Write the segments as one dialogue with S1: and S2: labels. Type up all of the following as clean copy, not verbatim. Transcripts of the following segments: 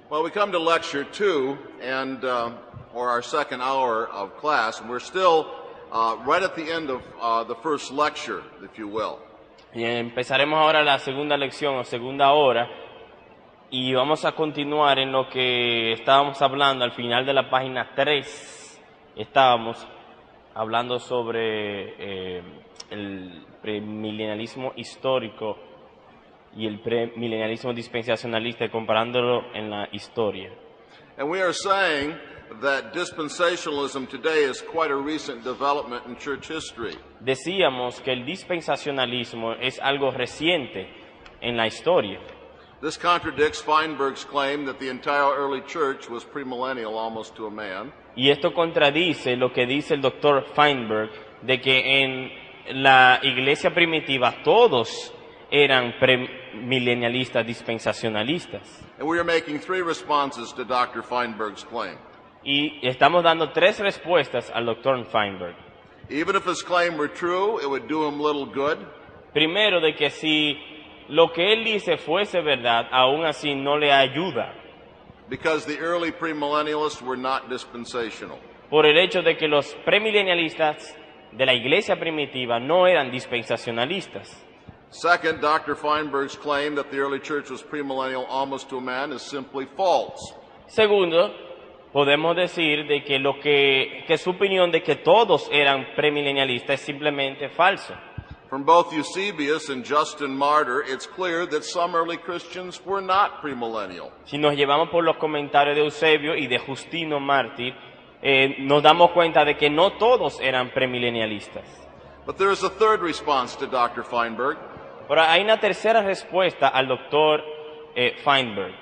S1: Well, we come to lecture 2 and or our second hour of class, and we're still right at the end of the first lecture, if you will.
S2: Y empezaremos ahora la segunda lección o segunda hora y vamos a continuar en lo que estábamos hablando al final de la página 3. Estábamos hablando sobre el premilenialismo histórico y el premilenialismo dispensacionalista, comparándolo en la historia.
S1: And we are saying that dispensationalism today is quite a recent development in church history.
S2: Decíamos que el dispensacionalismo es algo reciente en la historia.
S1: This contradicts Feinberg's claim that the entire early church was premillennial almost to a man.
S2: Y esto contradice lo que dice el doctor Feinberg de que en la iglesia primitiva todos eran premilenialistas, dispensacionalistas.
S1: And we are making 3 responses to Dr. Feinberg's claim.
S2: Y estamos dando 3 respuestas al doctor Feinberg.
S1: Even if his claim were true, it would do him little good.
S2: Primero, de que si lo que él dice fuese verdad, aún así no le ayuda.
S1: Because the early premillennialists were not dispensational.
S2: Por el hecho de que los premilenialistas de la iglesia primitiva no eran dispensacionalistas.
S1: Second, Dr. Feinberg's claim that the early church was premillennial almost to a man is simply false.
S2: Segundo, podemos decir de que su opinión de que todos eran premilenialistas es simplemente falso.
S1: From both Eusebius and Justin Martyr, it's clear that some early Christians were not premillennial.
S2: Si nos llevamos por los comentarios de Eusebio y de Justino Mártir, nos damos cuenta de que no todos eran premilenialistas.
S1: But there is a third response to Dr. Feinberg.
S2: Pero hay una tercera respuesta al doctor Feinberg.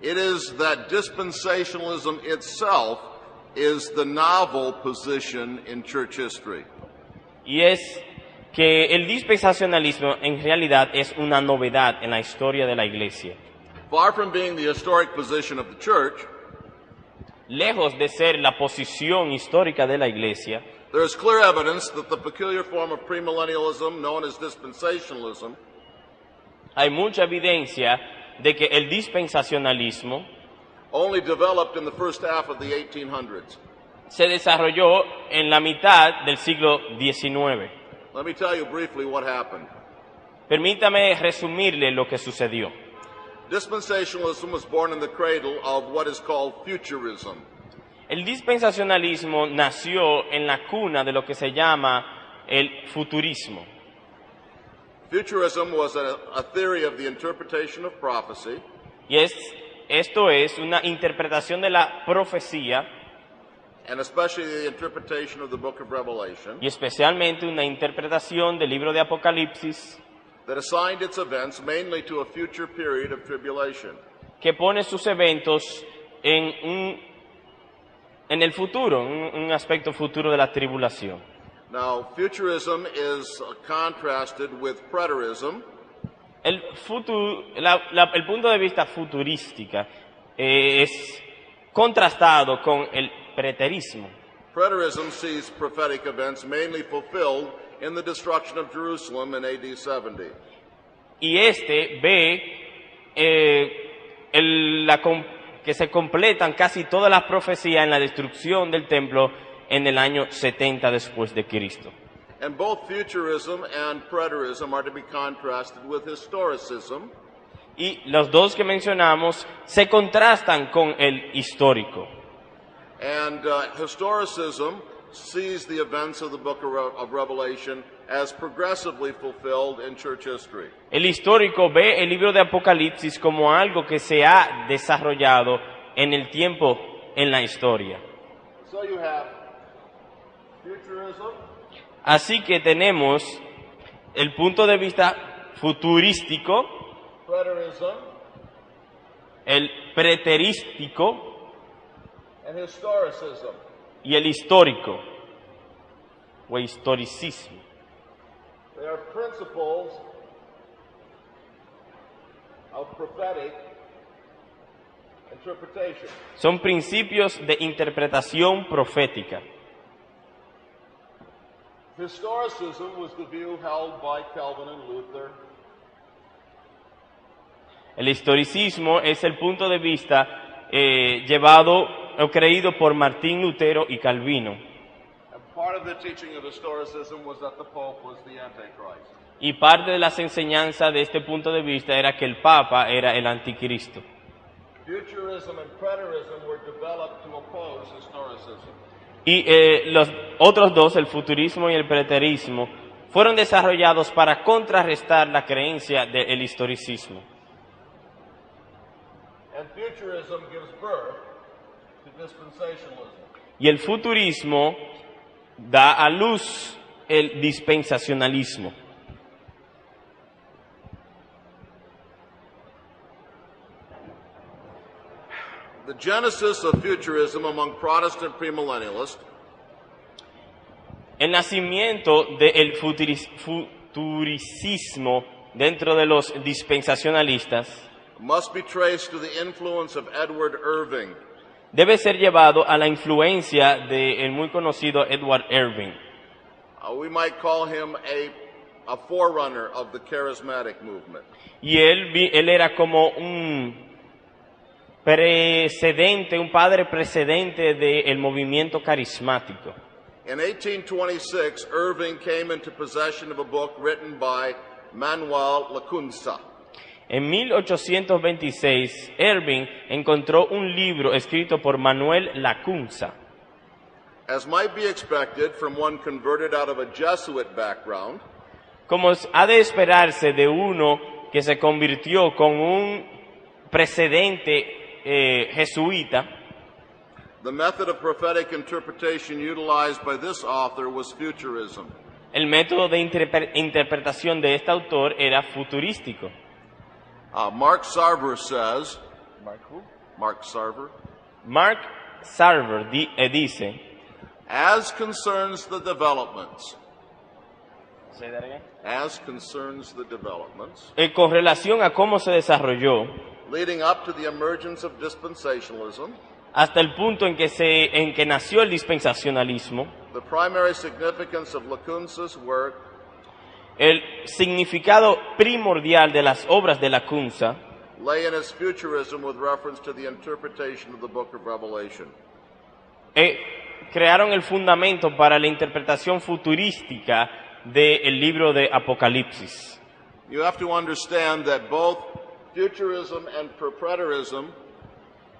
S1: It is that dispensationalism itself is the novel position in church history.
S2: Y es que el dispensacionalismo en realidad es una novedad en la historia de la iglesia.
S1: Far from being the historic position of the church,
S2: lejos de ser la posición histórica de la iglesia,
S1: there is clear evidence that the peculiar form of premillennialism known as dispensationalism
S2: hay mucha evidencia de que el dispensacionalismo
S1: only developed in the first half of the 1800s.
S2: Se desarrolló en la mitad del siglo XIX.
S1: Let me tell you briefly what happened.
S2: Permítame resumirle lo que sucedió.
S1: Dispensationalism was born in the cradle of what is called futurism.
S2: El dispensacionalismo nació en la cuna de lo que se llama el futurismo.
S1: Futurism was a theory of the interpretation of prophecy.
S2: Y esto es una interpretación de la profecía,
S1: and especially the interpretation of the book of Revelation,
S2: y especialmente una interpretación del libro de Apocalipsis,
S1: that assigned its events mainly to a future period of tribulation.
S2: Que pone sus eventos en el futuro, un aspecto futuro de la tribulación.
S1: Now, futurism is contrasted with preterism.
S2: El punto de vista futurística es contrastado con el preterismo.
S1: Preterism sees prophetic events mainly fulfilled in the destruction of Jerusalem in AD 70.
S2: Y ve que se completan casi todas las profecías en la destrucción del templo en el año 70 después de Cristo.
S1: And both futurism and preterism are to be contrasted with historicism.
S2: Y los dos que mencionamos se contrastan con el histórico.
S1: And historicism sees the events of the book of Revelation as progressively fulfilled in church history.
S2: El histórico ve el libro de Apocalipsis como algo que se ha desarrollado en el tiempo, en la historia.
S1: So you have futurism.
S2: Así que tenemos el punto de vista futurístico,
S1: preterism,
S2: el preterístico
S1: and historicism.
S2: Y el histórico o historicismo.
S1: They are principles of prophetic interpretation.
S2: Son principios de interpretación profética.
S1: Historicism was the view held by Calvin and Luther.
S2: El historicismo es el punto de vista llevado o creído por Martín Lutero y Calvino.
S1: And part of the teaching of historicism was that the Pope was the Antichrist.
S2: Y parte de las enseñanzas de este punto de vista era que el Papa era el anticristo.
S1: Futurism and preterism were developed to oppose historicism.
S2: Y los otros dos, el futurismo y el preterismo, fueron desarrollados para contrarrestar la creencia del historicismo.
S1: And futurism gives birth to dispensationalism.
S2: Y el futurismo da a luz el dispensacionalismo.
S1: The genesis of futurism among Protestant premillennialists
S2: El nacimiento del futuricismo dentro de los dispensacionalistas
S1: must be traced to the influence of Edward Irving.
S2: debe ser llevado a la influencia del muy conocido Edward Irving.
S1: We might call him a forerunner of the charismatic movement.
S2: Y él era como un precedente, un padre precedente del movimiento carismático.
S1: In 1826, Irving came into possession of a book written by Manuel Lacunza.
S2: En 1826, Irving encontró un libro escrito por Manuel Lacunza.
S1: As might be expected from one converted out of a Jesuit background,
S2: Como ha de esperarse de uno que se convirtió con un precedente jesuita,
S1: the method of prophetic interpretation utilized by this author was futurism.
S2: el método de interpretación de este autor era futurístico.
S1: Mark Sarver says, Mark Sarver,
S2: Mark Sarver dice,
S1: as concerns the developments,
S2: con relación a cómo se desarrolló,
S1: leading up to the emergence of dispensationalism,
S2: hasta el punto en que nació el dispensacionalismo,
S1: the primary significance of Lacunza's work
S2: el significado primordial de las obras de Lacunza
S1: lay in his futurism with reference to the interpretation of the book of Revelation.
S2: Crearon el fundamento para la interpretación futurística del libro de Apocalipsis.
S1: You have to understand that both futurism and preterism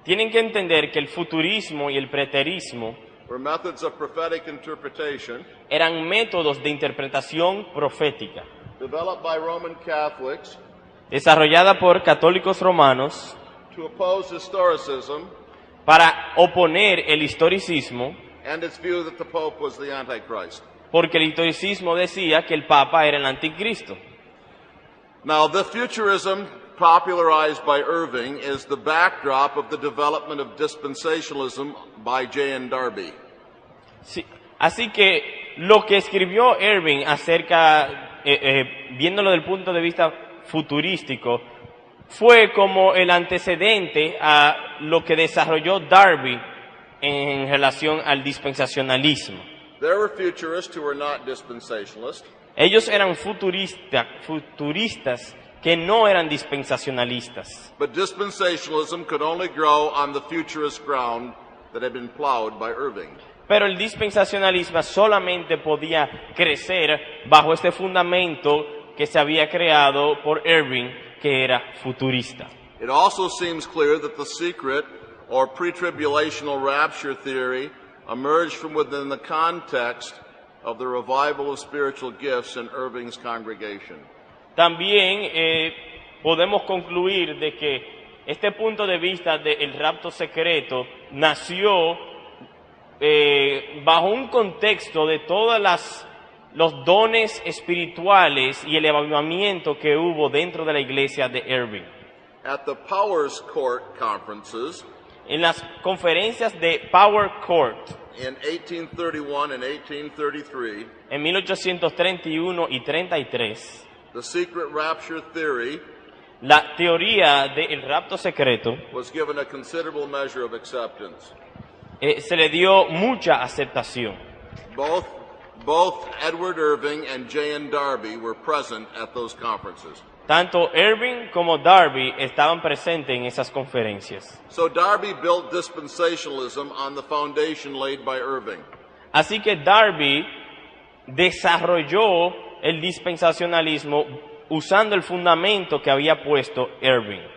S2: Tienen que entender que el futurismo y el preterismo
S1: were methods of prophetic interpretation
S2: eran métodos de interpretación profética,
S1: developed by Roman Catholics
S2: desarrollada por católicos romanos
S1: to oppose historicism
S2: para oponer el historicismo,
S1: and its view that the Pope was the Antichrist.
S2: porque el historicismo decía que el Papa era el anticristo.
S1: Now, the futurism popularized by Irving is the backdrop of the development of dispensationalism by J.N. Darby.
S2: Sí, así que lo que escribió Irving acerca, viéndolo desde el punto de vista futurístico, fue como el antecedente a lo que desarrolló Darby en relación al dispensacionalismo.
S1: There were futurists who were not dispensationalists,
S2: Ellos eran futuristas que no eran dispensacionalistas.
S1: but dispensationalism could only grow on the futurist ground that had been plowed by Irving.
S2: Pero el dispensacionalismo solamente podía crecer bajo este fundamento que se había creado por Irving, que era futurista.
S1: It also seems clear that the secret or pre-tribulational rapture theory emerged from within the context of the revival of spiritual gifts in Irving's congregation.
S2: También podemos concluir de que este punto de vista del rapto secreto nació bajo un contexto de todos los dones espirituales y el avivamiento que hubo dentro de la iglesia de Irving.
S1: At the Powers Court conferences
S2: En las conferencias de Power Court
S1: in 1831 and 1833,
S2: en 1831 y 33,
S1: the secret rapture theory
S2: la teoría del rapto secreto
S1: was given a considerable measure of acceptance.
S2: se le dio mucha aceptación.
S1: Both Edward Irving and J.N. Darby were present at those conferences.
S2: Tanto Irving como Darby estaban presentes en esas conferencias.
S1: So Darby built dispensationalism on the foundation laid by Irving.
S2: Así que Darby desarrolló el dispensacionalismo usando el fundamento que había puesto Irving.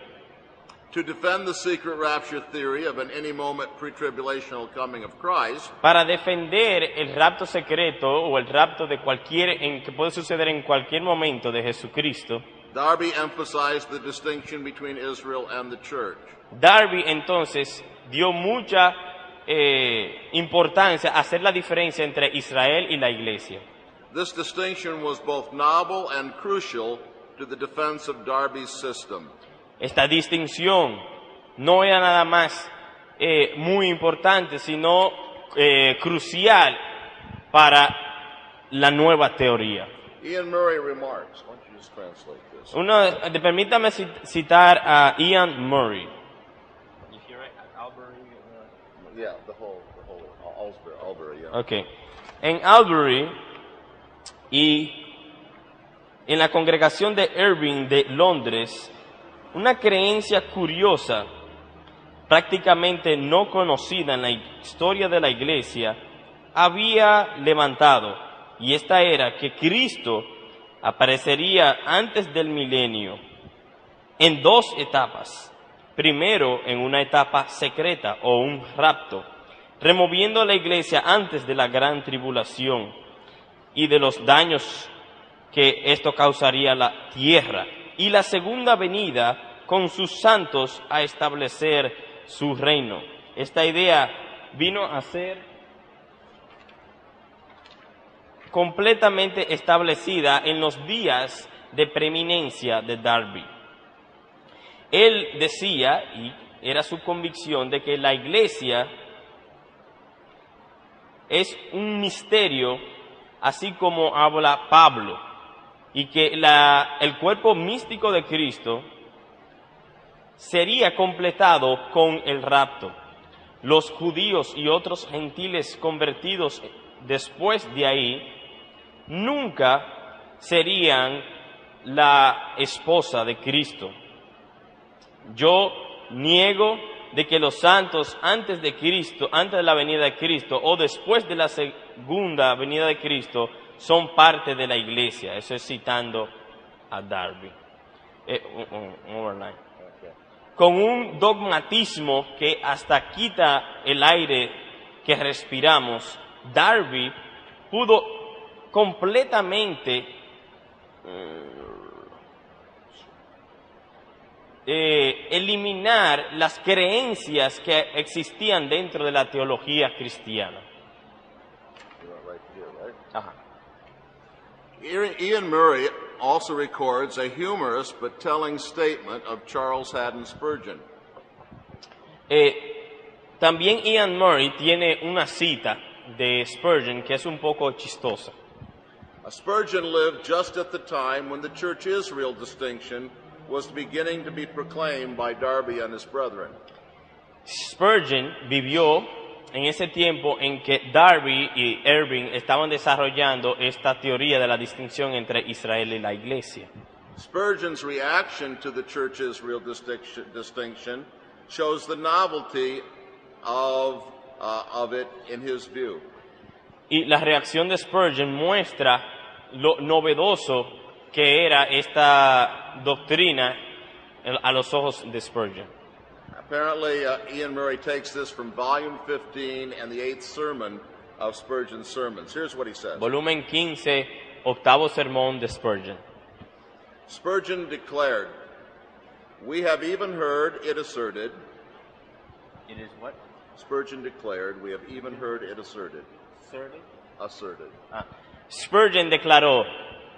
S1: To defend the secret rapture theory of an any moment pre-tribulational coming of Christ,
S2: Para defender el rapto secreto o el rapto de que puede suceder en cualquier momento de Jesucristo,
S1: Darby emphasized the distinction between Israel and the church.
S2: Darby entonces dio mucha importancia a hacer la diferencia entre Israel y la iglesia.
S1: This distinction was both novel and crucial to the defense of Darby's system.
S2: Esta distinción no era nada más muy importante, sino crucial para la nueva teoría.
S1: Ian Murray remarks, why don't you just translate this?
S2: Permítame citar a Ian Murray.
S1: Yeah, the whole Albury, yeah.
S2: Okay. En Albury y en la congregación de Irving de Londres, una creencia curiosa, prácticamente no conocida en la historia de la iglesia, había levantado, y esta era que Cristo aparecería antes del milenio en dos etapas. Primero, en una etapa secreta o un rapto, removiendo a la iglesia antes de la gran tribulación y de los daños que esto causaría a la tierra. Y la segunda venida con sus santos a establecer su reino. Esta idea vino a ser completamente establecida en los días de preeminencia de Darby. Él decía, y era su convicción, de que la iglesia es un misterio, así como habla Pablo, y que el cuerpo místico de Cristo sería completado con el rapto. Los judíos y otros gentiles convertidos después de ahí nunca serían la esposa de Cristo. Yo niego de que los santos antes de Cristo, antes de la venida de Cristo o después de la segunda venida de Cristo son parte de la iglesia. Eso es citando a Darby. Con un dogmatismo que hasta quita el aire que respiramos, Darby pudo completamente eliminar las creencias que existían dentro de la teología cristiana. Ajá.
S1: Ian Murray also records a humorous but telling statement of Charles Haddon Spurgeon.
S2: También Ian Murray tiene una cita de Spurgeon que es un poco chistosa.
S1: Spurgeon lived just at the time when the Church Israel distinction was beginning to be proclaimed by Darby and his brethren.
S2: Spurgeon vivió en ese tiempo en que Darby y Irving estaban desarrollando esta teoría de la distinción entre Israel y la iglesia.
S1: Spurgeon's reaction to the Church Israel distinction shows the novelty of it in his view.
S2: Y la reacción de Spurgeon muestra lo novedoso que era esta doctrina a los ojos de Spurgeon.
S1: Apparently, Ian Murray takes this from volume 15 and the 8th sermon of Spurgeon's sermons. Here's what he says.
S2: Volumen 15, octavo sermón de Spurgeon.
S1: Spurgeon declared, "We have even heard it asserted."
S2: It is what?
S1: Spurgeon declared, "We have even heard it asserted." Asserted.
S2: Spurgeon declaró,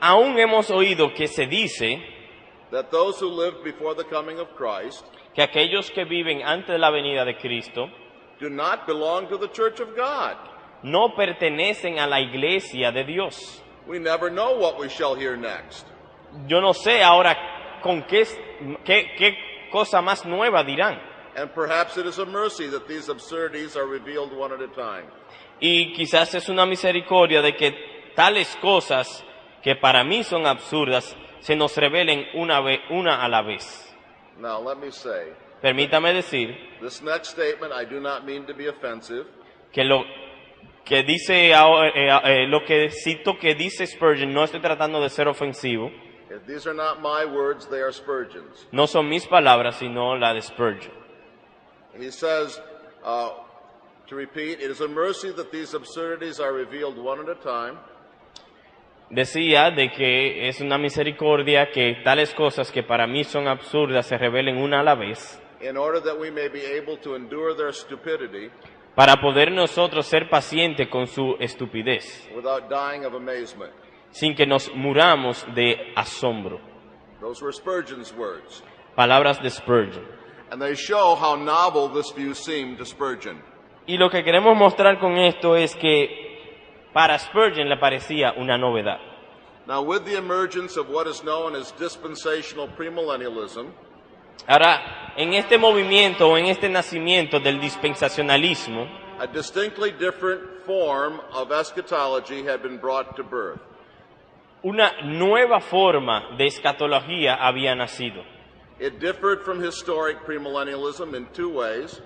S2: aún hemos oído que se dice
S1: That those who lived before the coming of Christ
S2: que aquellos que viven antes de la venida de Cristo
S1: do not belong to the Church of God.
S2: no pertenecen a la iglesia de Dios.
S1: We never know what we shall hear next.
S2: Yo no sé ahora con qué cosa más nueva dirán.
S1: And perhaps it is a mercy that these absurdities are revealed one at a time.
S2: Y quizás es una misericordia de que tales cosas que para mí son absurdas se nos revelen una a la vez.
S1: Now, let me say,
S2: Permítame decir
S1: this next statement I do not mean to be offensive.
S2: que lo que dice lo que cito que dice Spurgeon, no estoy tratando de ser ofensivo,
S1: If these are not my words, they are Spurgeon's.
S2: no son mis palabras sino la de Spurgeon.
S1: He says, to repeat, it is a mercy that these absurdities are revealed one at a time,
S2: Decía de que es una misericordia que tales cosas que para mí son absurdas se revelen una a la vez,
S1: in order that we may be able to endure their stupidity
S2: para poder nosotros ser pacientes con su estupidez,
S1: without dying of amazement.
S2: sin que nos muramos de asombro.
S1: Those were Spurgeon's words.
S2: Palabras de Spurgeon.
S1: And they show how novel this view seemed to Spurgeon.
S2: Y lo que queremos mostrar con esto es que para Spurgeon le parecía una novedad.
S1: Now, with the emergence of what is known as dispensational premillennialism,
S2: Ahora, en este movimiento o en este nacimiento del dispensacionalismo,
S1: a distinctly different form of eschatology had been brought to birth.
S2: una nueva forma de escatología había nacido.
S1: It differed from historic premillennialism in two ways.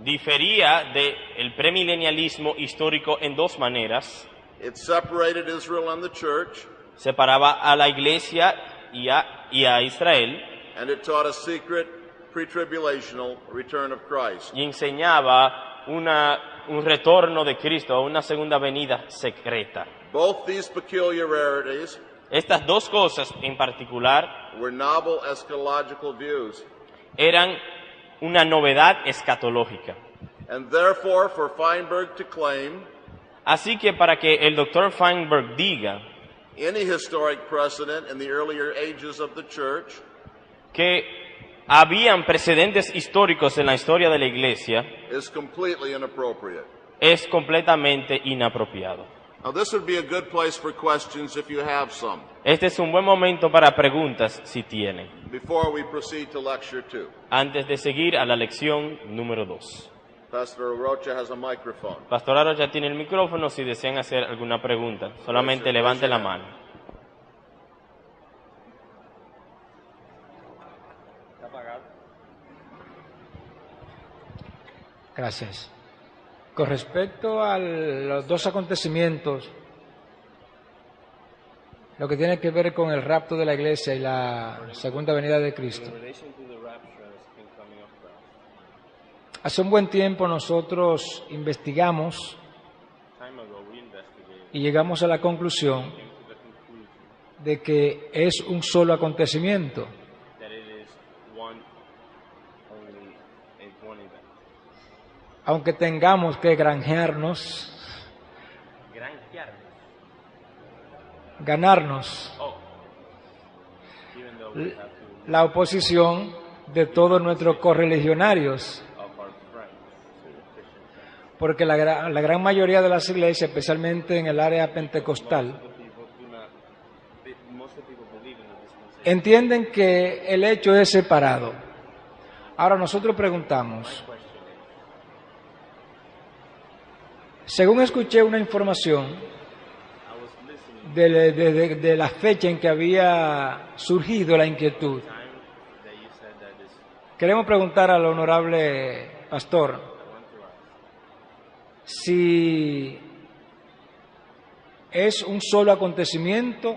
S2: Difería del premilenialismo histórico en dos maneras.
S1: It separated Israel and the church,
S2: Separaba a la iglesia y a Israel,
S1: and it taught a secret pre-tribulational return of Christ.
S2: y enseñaba un retorno de Cristo, una segunda venida secreta.
S1: Both these peculiarities
S2: Estas dos cosas en particular
S1: were novel eschatological views,
S2: eran una novedad escatológica.
S1: and therefore for Feinberg to claim
S2: Así que para que el Dr. Feinberg diga
S1: any historic precedent in the earlier ages of the church
S2: que habían precedentes históricos en la historia de la iglesia
S1: is completely inappropriate.
S2: es completamente inapropiado.
S1: Now, this would be a good place for questions if you have some,
S2: Este es un buen momento para preguntas si tienen,
S1: before we proceed to lecture 2.
S2: antes de seguir a la lección número 2.
S1: Pastor Rocha has a microphone.
S2: Pastor Aro ya tiene el micrófono si desean hacer alguna pregunta. Solamente levante la mano.
S3: Gracias. Con respecto a los dos acontecimientos, lo que tiene que ver con el rapto de la iglesia y la segunda venida de Cristo. Hace un buen tiempo nosotros investigamos y llegamos a la conclusión de que es un solo acontecimiento. Aunque tengamos que ganarnos la oposición de todos nuestros correligionarios, porque la gran mayoría de las iglesias, especialmente en el área pentecostal, entienden que el hecho es separado. Ahora nosotros preguntamos, según escuché una información de la fecha en que había surgido la inquietud, queremos preguntar al honorable pastor si es un solo acontecimiento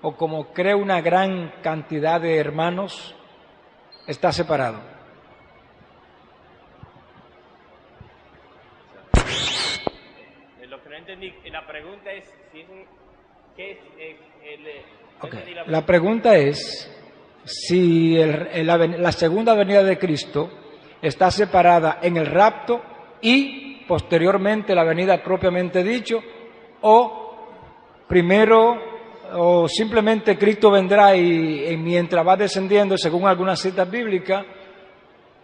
S3: o, como cree una gran cantidad de hermanos, está separado.
S2: Lo que no entendí, la pregunta es si es ¿qué es
S3: Okay. La pregunta es si la segunda venida de Cristo está separada en el rapto y posteriormente la venida propiamente dicho, o primero o simplemente Cristo vendrá y mientras va descendiendo, según algunas citas bíblicas,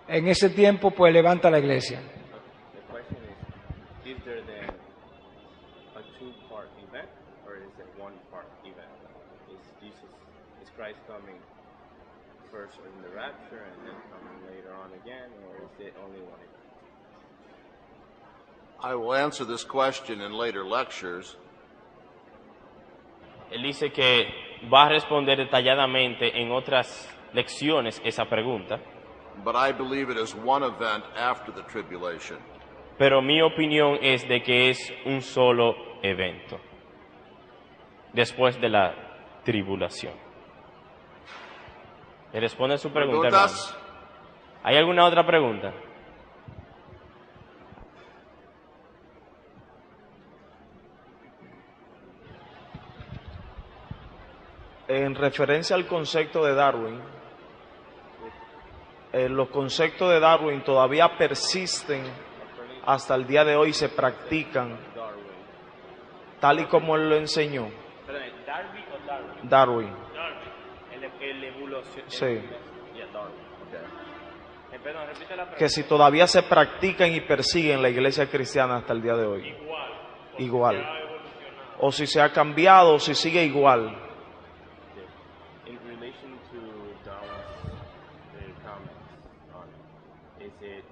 S3: en ese tiempo pues levanta la iglesia.
S1: I will answer this question in later lectures.
S2: Él dice que va a responder detalladamente en otras lecciones esa pregunta,
S1: but I believe it is one event after the tribulation.
S2: pero mi opinión es de que es un solo evento después de la tribulación. ¿Le responde su pregunta, hermano?
S1: ¿Preguntas?
S2: ¿Hay alguna otra pregunta?
S4: En referencia al concepto de Darwin, los conceptos de Darwin todavía persisten hasta el día de hoy, se practican tal y como él lo enseñó.
S2: ¿Darby o Darwin?
S4: Darwin,
S2: El evolución.
S4: sí.
S2: Perdón, repite la pregunta.
S4: Que si todavía se practican y persiguen la iglesia cristiana hasta el día de hoy. Igual. O si se ha cambiado o si sigue igual.
S2: In relation to Darwin's comments on it, is it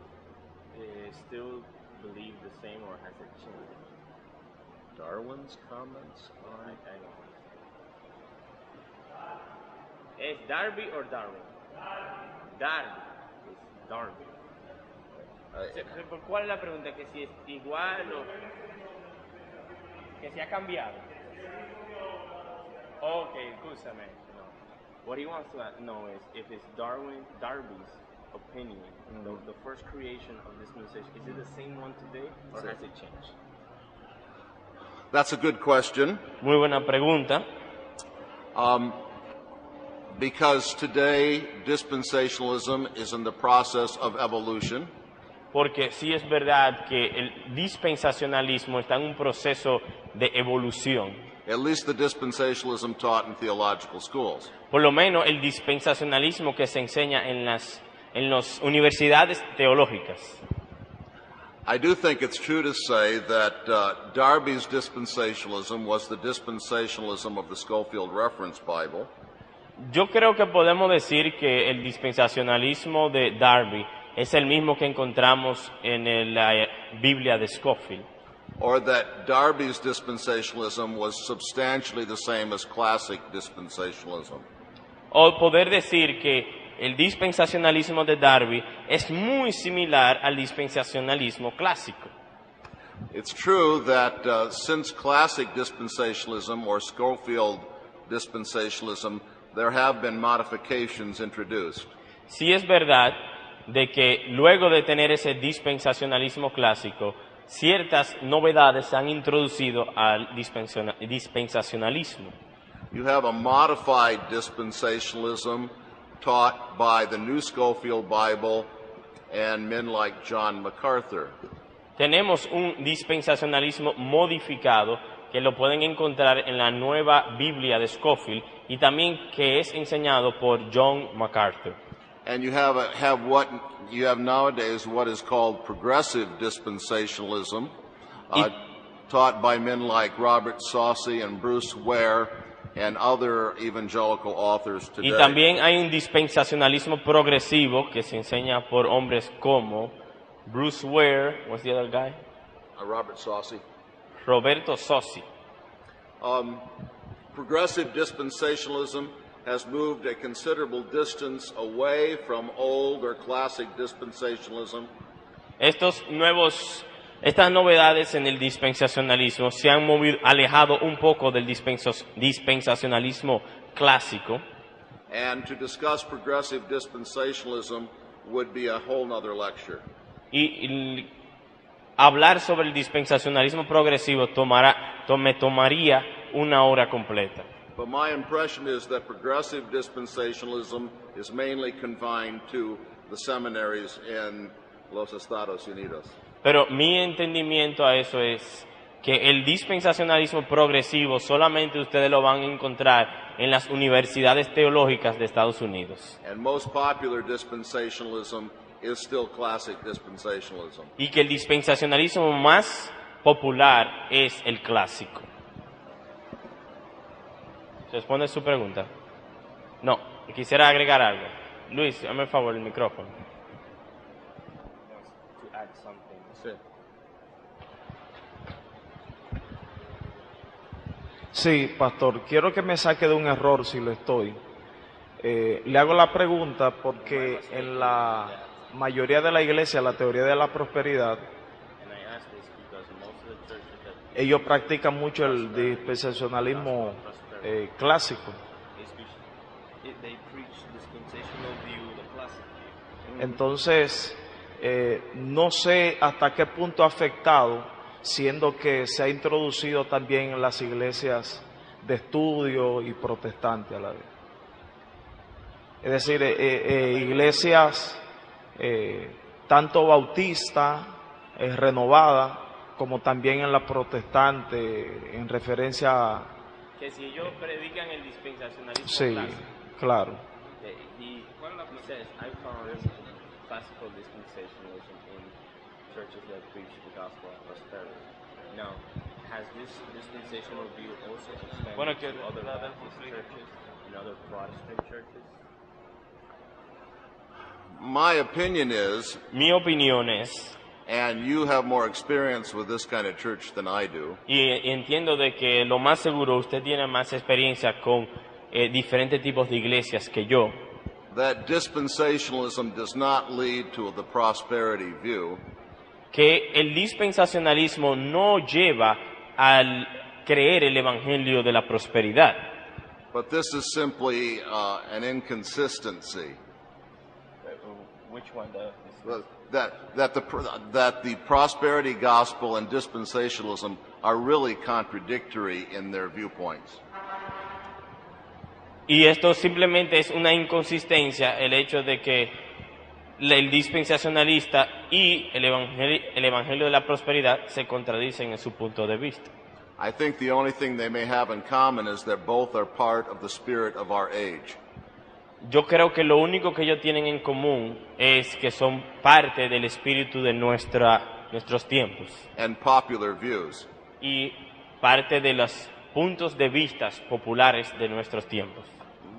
S2: still believed the same or has it changed?
S1: Darwin's comments on...
S2: ¿Es Darby o Darwin? Darby. Es Darby. ¿Por cuál es la pregunta? ¿Que si es igual o que si ha cambiado? Ok, escúchame. No. What he wants to know is if it's Darby's opinion, the first creation of dispensation, is it the same one today or has it changed?
S1: That's a good question.
S2: Muy buena pregunta.
S1: Because today dispensationalism is in the process of evolution.
S2: Porque sí es verdad que el dispensacionalismo está en un proceso de evolución.
S1: At least the dispensationalism taught in theological schools.
S2: Por lo menos el dispensacionalismo que se enseña en las universidades teológicas.
S1: I do think it's true to say that Darby's dispensationalism was the dispensationalism of the Schofield Reference Bible.
S2: Yo creo que podemos decir que el dispensacionalismo de Darby es el mismo que encontramos en la Biblia de Scofield.
S1: Or that Darby's dispensationalism was substantially the same as classic dispensationalism.
S2: O poder decir que el dispensacionalismo de Darby es muy similar al dispensacionalismo clásico.
S1: It's true that since classic dispensationalism or Schofield dispensationalism, there have been modifications introduced.
S2: Sí es verdad de que luego de tener ese dispensacionalismo clásico, ciertas novedades se han introducido al dispensacionalismo.
S1: You have a modified dispensationalism taught by the New Schofield Bible and men like John MacArthur.
S2: Tenemos un dispensacionalismo modificado que lo pueden encontrar en la nueva Biblia de Scofield y también que es enseñado por John MacArthur.
S1: And you have what you have nowadays what is called progressive dispensationalism, taught by men like Robert Saucy and Bruce Ware and other evangelical authors today.
S2: Y también hay un dispensacionalismo progresivo que se enseña por hombres como Bruce Ware, what's the other guy?
S1: Robert Saucy.
S2: Roberto Sossi.
S1: Progressive dispensationalism has moved a considerable distance away from old or classic dispensationalism.
S2: Estas novedades en el dispensacionalismo se han alejado un poco del dispensacionalismo clásico.
S1: And to discuss progressive dispensationalism would be a whole nother lecture.
S2: Y hablar sobre el dispensacionalismo progresivo me tomaría una hora completa.
S1: But my impression is that progressive dispensationalism is mainly confined to the seminaries in los Estados Unidos.
S2: Pero mi entendimiento a eso es que el dispensacionalismo progresivo solamente ustedes lo van a encontrar en las universidades teológicas de Estados Unidos.
S1: And most popular dispensationalism is still classic dispensationalism.
S2: Y que el dispensacionalismo más popular es el clásico. ¿Responde su pregunta? No, quisiera agregar algo. Luis, dame el favor el micrófono.
S1: Sí.
S4: Sí, pastor, quiero que me saque de un error si lo estoy. Le hago la pregunta porque en la mayoría de la iglesia, la teoría de la prosperidad, ellos practican mucho el dispensacionalismo clásico. Entonces, no sé hasta qué punto ha afectado, siendo que se ha introducido también en las iglesias de estudio y protestantes a la vez. Es decir, iglesias tanto bautista, renovada, como también en la protestante, en referencia a...
S2: Que si ellos predican el dispensacionalismo
S4: Sí,
S2: clásico,
S4: claro.
S2: he says, I found classical dispensationalism in churches that preach the gospel of prosperity. Now, has this dispensational view also expanded to other Baptist churches and other Protestant churches?
S1: My opinion is,
S2: Mi opinión es,
S1: and you have more experience with this kind of church than I do,
S2: y entiendo de que lo más seguro usted tiene más experiencia con diferentes tipos de iglesias que yo,
S1: that dispensationalism does not lead to the prosperity view,
S2: que el dispensacionalismo no lleva al creer el evangelio de la prosperidad,
S1: but this is simply an inconsistency.
S2: Which one?
S1: That the prosperity gospel and dispensationalism are really contradictory in their viewpoints.
S2: Y esto simplemente es una inconsistencia, el hecho de que el dispensacionalista y el evangelio de la prosperidad se contradicen en su punto de vista.
S1: I think the only thing they may have in common is that both are part of the spirit of our age.
S2: Yo creo que lo único que ellos tienen en común es que son parte del espíritu de nuestros tiempos
S1: And popular views.
S2: y parte de los puntos de vista populares de nuestros tiempos.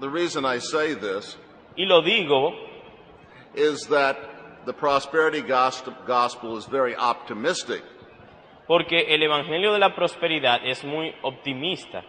S1: The reason I say this
S2: Y lo digo
S1: is that the prosperity gospel is very optimistic,
S2: porque el evangelio de la prosperidad es muy optimista,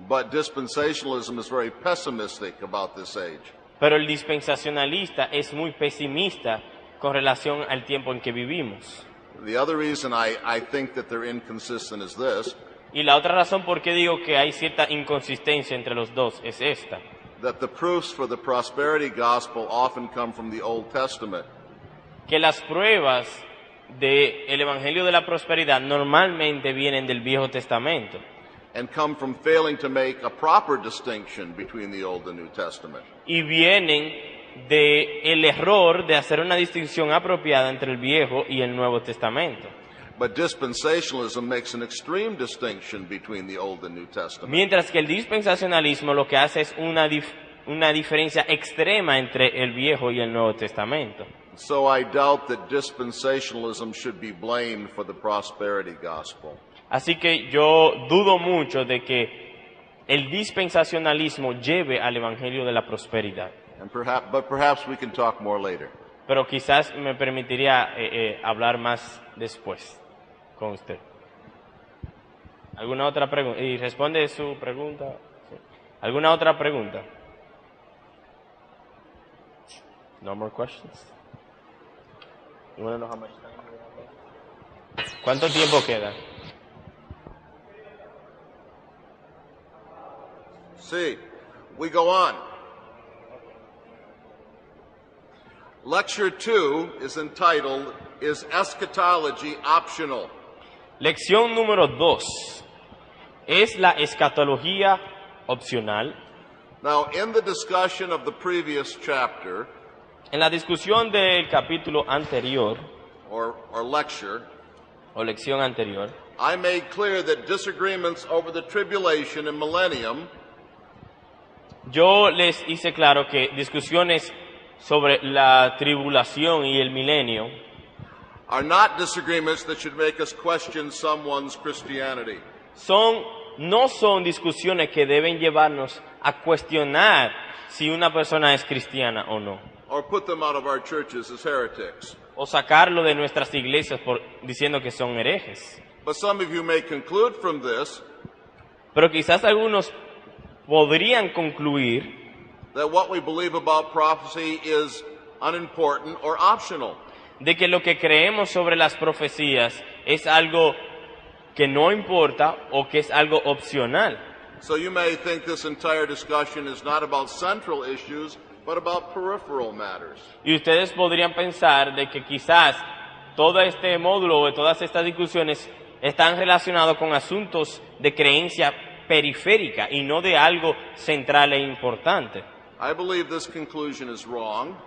S1: but dispensationalism is very pessimistic about this age.
S2: pero el dispensacionalista es muy pesimista con relación al tiempo en que vivimos.
S1: The other reason I think that they're inconsistent is this,
S2: Y la otra razón por qué digo que hay cierta inconsistencia entre los dos es esta,
S1: that the proofs for the prosperity gospel often come from the Old Testament,
S2: que las pruebas del evangelio de la prosperidad normalmente vienen del Viejo Testamento
S1: and come from failing to make a proper distinction between the Old and New Testament.
S2: y vienen del error de hacer una distinción apropiada entre el Viejo y el Nuevo Testamento.
S1: But dispensationalism makes an extreme distinction between the Old and New Testament.
S2: Mientras que el dispensacionalismo lo que hace es una diferencia extrema entre el Viejo y el Nuevo Testamento.
S1: So I doubt that dispensationalism should be blamed for the prosperity gospel.
S2: Así que yo dudo mucho de que el dispensacionalismo lleve al evangelio de la prosperidad.
S1: But perhaps we can talk more later.
S2: Pero quizás me permitiría hablar más después con usted. ¿Alguna otra pregunta? Y responde su pregunta. Sí. ¿Alguna otra pregunta? No more questions. You want to know how much time we have? ¿Cuánto tiempo queda?
S1: See, we go on. Lecture 2 is entitled, Is Eschatology Optional?
S2: Lección número 2. ¿Es la escatología opcional?
S1: Now, in the discussion of the previous chapter,
S2: En la discusión del capítulo anterior,
S1: or lecture,
S2: o lección anterior,
S1: I made clear that disagreements over the tribulation and millennium
S2: yo les hice claro que discusiones sobre la tribulación y el milenio
S1: are not disagreements that should make us question someone's Christianity.
S2: no son discusiones que deben llevarnos a cuestionar si una persona es cristiana o no,
S1: Or put them out of our churches as heretics.
S2: o sacarlo de nuestras iglesias diciendo que son herejes.
S1: But some of you may conclude from this
S2: Pero quizás algunos podrían concluir
S1: that what we believe about prophecy is unimportant or optional.
S2: de que lo que creemos sobre las profecías es algo que no importa o que es algo opcional.
S1: So you may think this entire discussion is not about central issues, but about peripheral matters.
S2: Y ustedes podrían pensar de que quizás todo este módulo o todas estas discusiones están relacionados con asuntos de creencia periférica y no de algo central e importante.
S1: I believe this conclusion is wrong,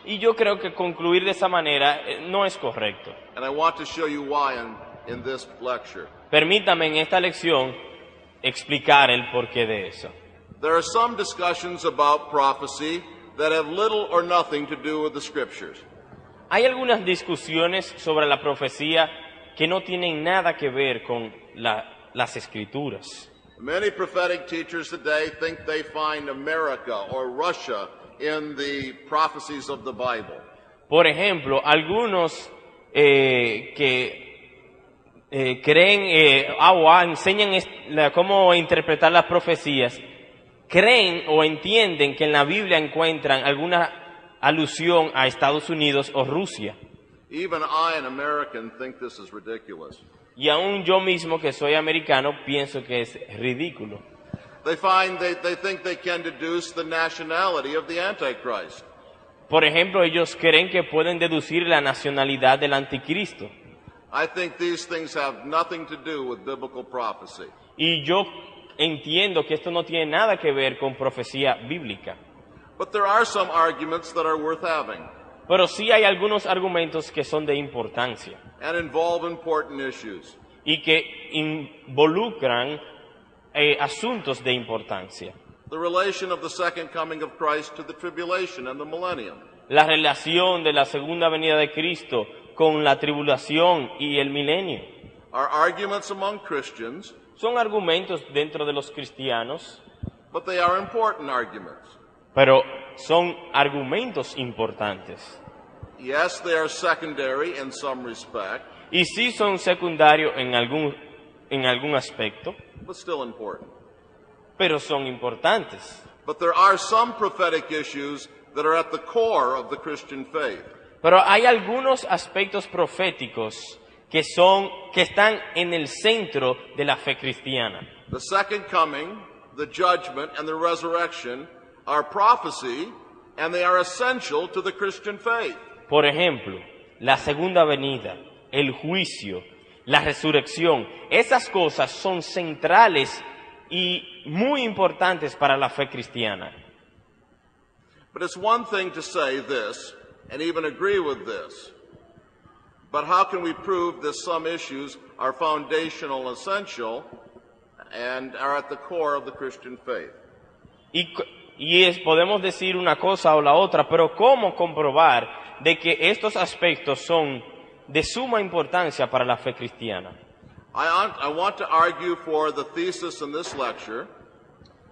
S2: Y yo creo que concluir de esa manera no es correcto.
S1: and I want to show you why in this lecture.
S2: Permítame en esta lección explicar el porqué de eso.
S1: There are some discussions about prophecy that have little or nothing to do with the scriptures.
S2: Hay algunas discusiones sobre la profecía que no tienen nada que ver con las escrituras.
S1: Many prophetic teachers today think they find America or Russia in the prophecies of the Bible.
S2: Por ejemplo, algunos que creen enseñan cómo interpretar las profecías, creen o entienden que en la Biblia encuentran alguna alusión a Estados Unidos o Rusia.
S1: Even I, an American, think this is ridiculous.
S2: Y aún yo mismo, que soy americano, pienso que es ridículo.
S1: They think they can deduce the nationality of the Antichrist.
S2: Por ejemplo, ellos creen que pueden deducir la nacionalidad del anticristo.
S1: I think these things have nothing to do with biblical prophecy.
S2: Y yo entiendo que esto no tiene nada que ver con profecía bíblica.
S1: But there are some arguments that are worth having
S2: Pero sí hay algunos argumentos que son de importancia
S1: and involve important issues.
S2: y que involucran asuntos de importancia.
S1: The relation of the second coming of Christ to the tribulation and the millennium.
S2: La relación de la segunda venida de Cristo con la tribulación y el milenio.
S1: Are arguments among Christians,
S2: Son argumentos dentro de los cristianos,
S1: but they are important arguments.
S2: pero son argumentos importantes.
S1: Yes, they are secondary in some respect,
S2: Y sí son secundarios en algún aspecto,
S1: but still important.
S2: pero son importantes.
S1: But there are some prophetic issues that are at the core of the Christian faith.
S2: Pero hay algunos aspectos proféticos que están en el centro de la fe cristiana.
S1: The second coming, the judgment, and the resurrection are prophecy, and they are essential to the Christian faith.
S2: Por ejemplo, la segunda venida, el juicio, la resurrección, esas cosas son centrales y muy importantes para la fe cristiana.
S1: But it's one thing to say this, and even agree with this. But how can we prove that some issues are foundational, essential, and are at the core of the Christian faith?
S2: Podemos decir una cosa o la otra, pero ¿cómo comprobar de que estos aspectos son de suma importancia para la fe cristiana?
S1: I want to argue for the thesis in this lecture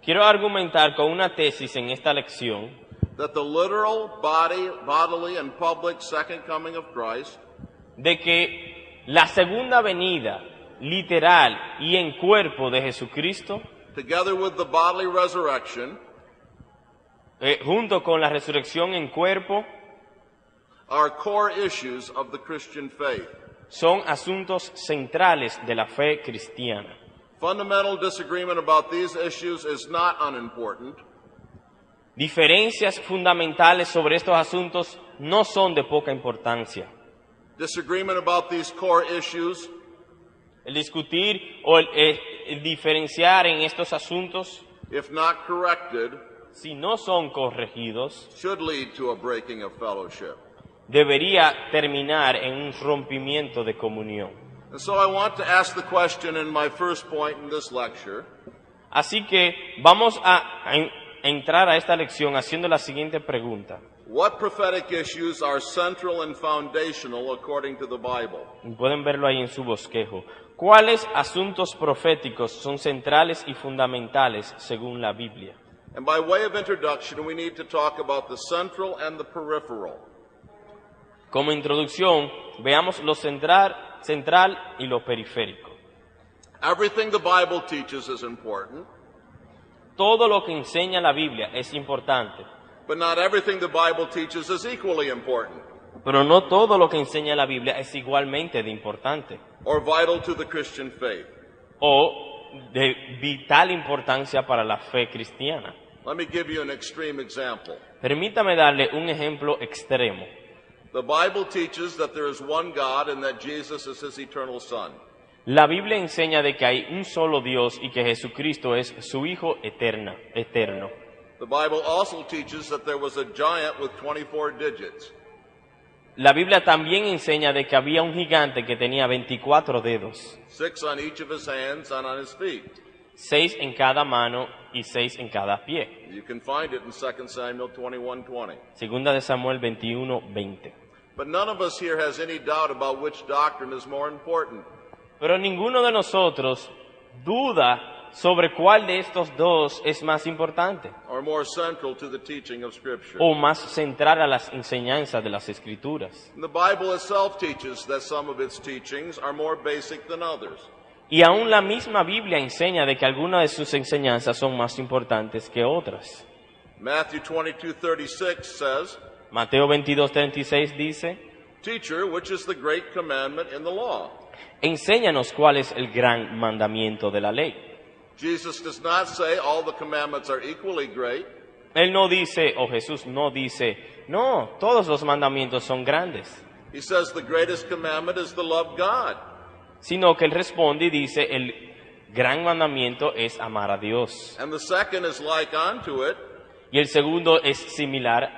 S2: Quiero argumentar con una tesis en esta lección
S1: that the literal, bodily, and public second coming of Christ
S2: de que la segunda venida literal y en cuerpo de Jesucristo,
S1: together with the bodily resurrection,
S2: junto con la resurrección en cuerpo,
S1: are core issues of the Christian faith.
S2: son asuntos centrales de la fe cristiana.
S1: Fundamental disagreement about these issues is not unimportant,
S2: Diferencias fundamentales sobre estos asuntos no son de poca importancia.
S1: disagreement about these core issues
S2: El discutir o el diferenciar en estos asuntos,
S1: if not corrected,
S2: si no son corregidos,
S1: should lead to a breaking of fellowship.
S2: debería terminar en un rompimiento de comunión.
S1: And so I want to ask the question in my first point in this lecture:
S2: Así que vamos a entrar a esta lección haciendo la siguiente pregunta.
S1: what prophetic issues are central and foundational according to the Bible?
S2: Pueden verlo ahí en su bosquejo. ¿Cuáles asuntos proféticos son centrales y fundamentales según la Biblia?
S1: And by way of introduction, we need to talk about the central and the peripheral.
S2: Como introducción, veamos lo central y lo periférico.
S1: Everything the Bible teaches is important,
S2: Todo lo que enseña la Biblia es importante,
S1: but not everything the Bible teaches is equally important
S2: pero no todo lo que enseña la Biblia es igualmente de importante
S1: or vital to the Christian faith.
S2: o de vital importancia para la fe cristiana.
S1: Let me give you an extreme example.
S2: Permítame darle un ejemplo extremo.
S1: The Bible teaches that there is one God and that Jesus is his eternal Son.
S2: La Biblia enseña de que hay un solo Dios y que Jesucristo es su Hijo eterno.
S1: The Bible also teaches that there was a giant with 24 digits.
S2: La Biblia también enseña de que había un gigante que tenía 24 dedos,
S1: 6 on each of his hands and on his feet.
S2: 6 en cada mano y 6 en cada pie.
S1: You can find it in 2 Samuel 21:20.
S2: Segunda de Samuel 21:20.
S1: But none of us here has any doubt about which doctrine is more important.
S2: Pero ninguno de nosotros duda sobre cuál de estos dos es más importante
S1: Or more central to the teaching of Scripture.
S2: o más central a las enseñanzas de las Escrituras.
S1: The Bible itself teaches that some of its teachings are more basic than others.
S2: Y aún la misma Biblia enseña de que algunas de sus enseñanzas son más importantes que otras.
S1: Matthew 22:36 says,
S2: Mateo 22:36 dice,
S1: Teacher, which is the great commandment in the law?
S2: enséñanos cuál es el gran mandamiento de la ley.
S1: Jesus does not say all the commandments are equally great.
S2: Él no dice, o Jesús no dice, no, todos los mandamientos son grandes,
S1: He says the greatest commandment is to love God.
S2: sino que él responde y dice, el gran mandamiento es amar a Dios.
S1: And the second is like unto it,
S2: Y el segundo es similar,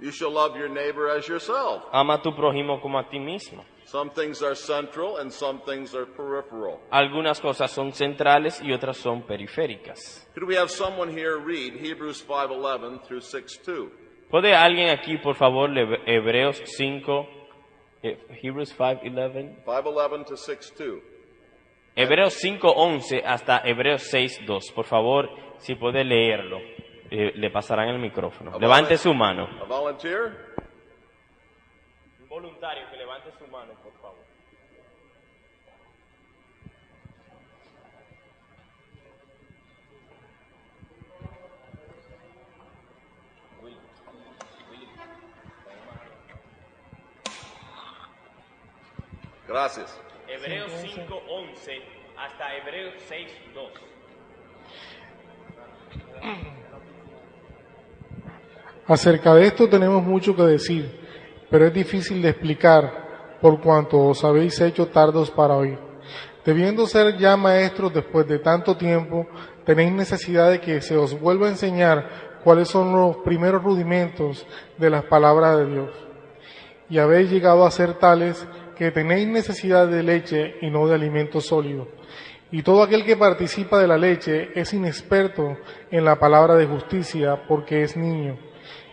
S1: you shall love your neighbor as yourself.
S2: ama a tu prójimo como a ti mismo.
S1: Some things are central and some things are peripheral.
S2: Algunas cosas son centrales y otras son periféricas.
S1: Could we have someone here read Hebrews 5:11 through 6:2?
S2: ¿Puede alguien aquí, por favor, leer Hebreos 5, Hebrews 5:11?
S1: 5:11 to 6:2.
S2: Hebreos 5:11 hasta Hebreos 6:2. Por favor, si puede leerlo, le pasarán el micrófono. Levante su mano.
S1: A volunteer?
S2: Un voluntario que levante su mano, por favor.
S1: Gracias.
S2: Hebreos 5:11 hasta Hebreos 6:2.
S5: Acerca de esto tenemos mucho que decir, pero es difícil de explicar por cuanto os habéis hecho tardos para oír. Debiendo ser ya maestros después de tanto tiempo, tenéis necesidad de que se os vuelva a enseñar cuáles son los primeros rudimentos de las palabras de Dios. Y habéis llegado a ser tales que tenéis necesidad de leche y no de alimento sólido. Y todo aquel que participa de la leche es inexperto en la palabra de justicia porque es niño.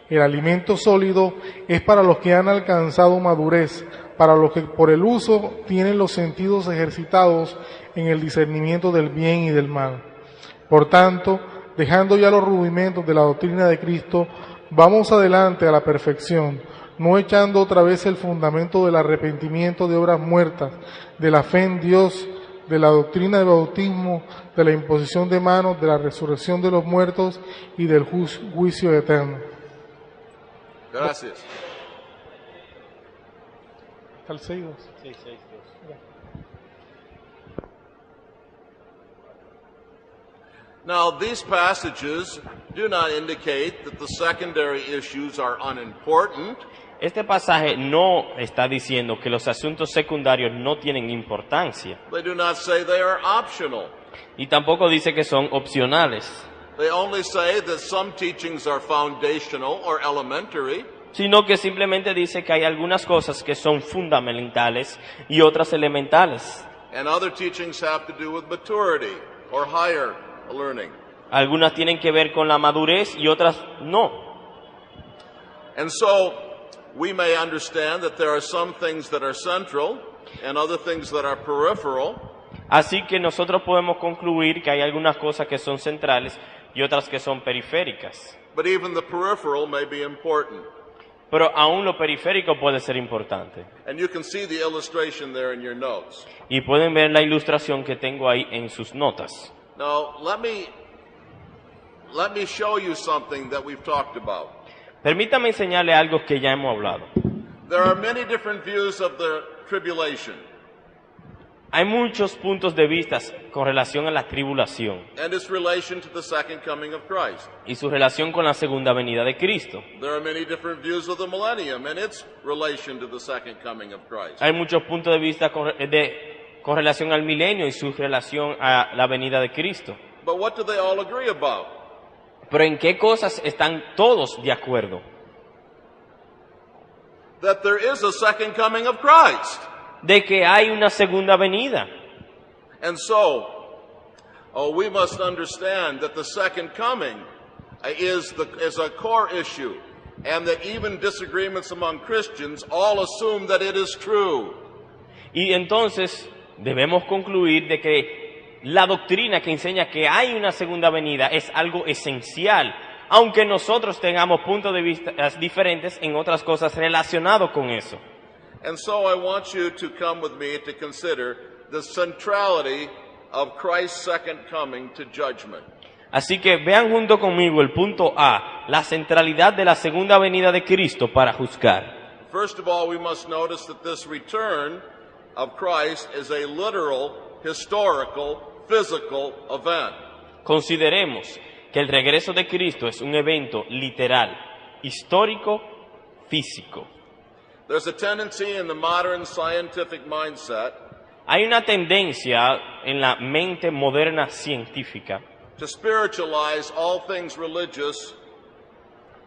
S5: El alimento sólido es para los que han alcanzado madurez, para los que por el uso tienen los sentidos ejercitados en el discernimiento del bien y del mal. Por tanto, dejando ya los rudimentos de la doctrina de Cristo, vamos adelante a la perfección, no echando otra vez el fundamento del arrepentimiento de obras muertas, de la fe en Dios, de la doctrina del bautismo, de la imposición de manos, de la resurrección de los muertos y del juicio eterno.
S1: Gracias.
S5: ¿Está el 6:2?
S2: Sí, 6:2.
S1: Now, these passages do not indicate that the secondary issues are unimportant.
S2: Este pasaje no está diciendo que los asuntos secundarios no tienen importancia,
S1: They do not say they are optional.
S2: y tampoco dice que son opcionales,
S1: They only say that some teachings are foundational or elementary,
S2: sino que simplemente dice que hay algunas cosas que son fundamentales y otras elementales.
S1: and other teachings have to do with maturity or higher learning.
S2: Algunas tienen que ver con la madurez y otras no.
S1: And so, we may understand that there are some things that are central and other things that are peripheral,
S2: Así que nosotros podemos concluir que hay algunas cosas que son centrales y otras que son periféricas.
S1: but even the peripheral may be important.
S2: pero aún lo periférico puede ser importante.
S1: And you can see the illustration there in your notes.
S2: Y pueden ver la ilustración que tengo ahí en sus notas.
S1: Now, let me show you something that we've talked about.
S2: Permítame enseñarle algo que ya hemos hablado.
S1: There are many different views of the tribulation
S2: Hay muchos puntos de vista con relación a la tribulación
S1: and its relation to the second coming of Christ.
S2: y su relación con la segunda venida de Cristo.
S1: There are many different views of the millennium and its relation to the second coming of Christ.
S2: Hay muchos puntos de vista con relación al milenio y su relación a la venida de Cristo.
S1: But what do they all agree about?
S2: Pero ¿en qué cosas están todos de acuerdo?
S1: That there is a second coming of Christ.
S2: De que hay una segunda venida.
S1: And so, we must understand that the second coming is a core issue, and that even disagreements among Christians all assume that it is true.
S2: Y entonces debemos concluir de que la doctrina que enseña que hay una segunda venida es algo esencial, aunque nosotros tengamos puntos de vista diferentes en otras cosas relacionadas con eso.
S1: And so I want you to come with me to consider the centrality of Christ's second coming to judgment.
S2: Así que vean junto conmigo el punto A, la centralidad de la segunda venida de Cristo para juzgar.
S1: First of all, we must notice that this return of Christ is a literal, historical, physical event.
S2: Consideremos que el regreso de Cristo es un evento literal, histórico, físico.
S1: There's a tendency in the modern scientific mindset
S2: Hay una tendencia en la mente moderna científica
S1: to spiritualize all things religious.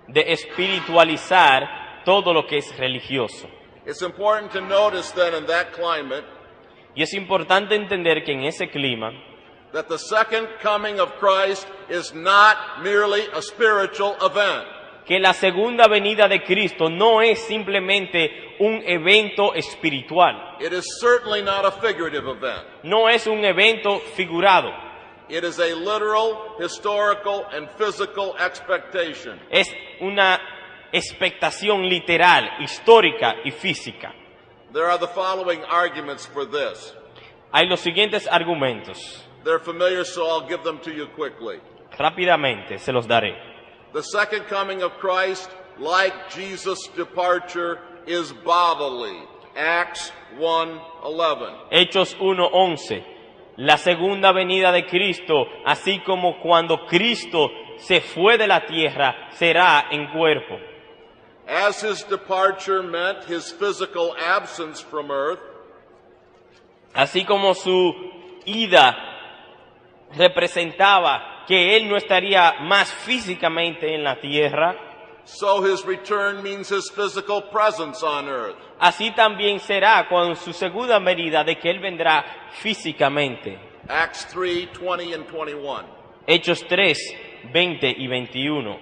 S2: de espiritualizar todo lo que es religioso.
S1: It's important to notice then in that climate
S2: Y es importante entender que en ese clima,
S1: that the second coming of Christ is not merely a spiritual event.
S2: que la segunda venida de Cristo no es simplemente un evento espiritual,
S1: It is certainly not a figurative event.
S2: no es un evento figurado,
S1: It is a literal, historical, and physical expectation.
S2: es una expectación literal, histórica y física.
S1: There are the following arguments for this.
S2: Hay los siguientes argumentos,
S1: They're familiar, so I'll give them to you quickly.
S2: rápidamente se los daré.
S1: The second coming of Christ, like Jesus' departure, is bodily. Acts 1:11.
S2: Hechos 1:11. La segunda venida de Cristo, así como cuando Cristo se fue de la tierra, será en cuerpo.
S1: As his departure meant his physical absence from earth,
S2: Así como su ida representaba que él no estaría más físicamente en la tierra,
S1: so his return means his physical presence on earth.
S2: así también será con su segunda venida de que él vendrá físicamente.
S1: Acts 3:20 and 21.
S2: Hechos 3:20 y 21.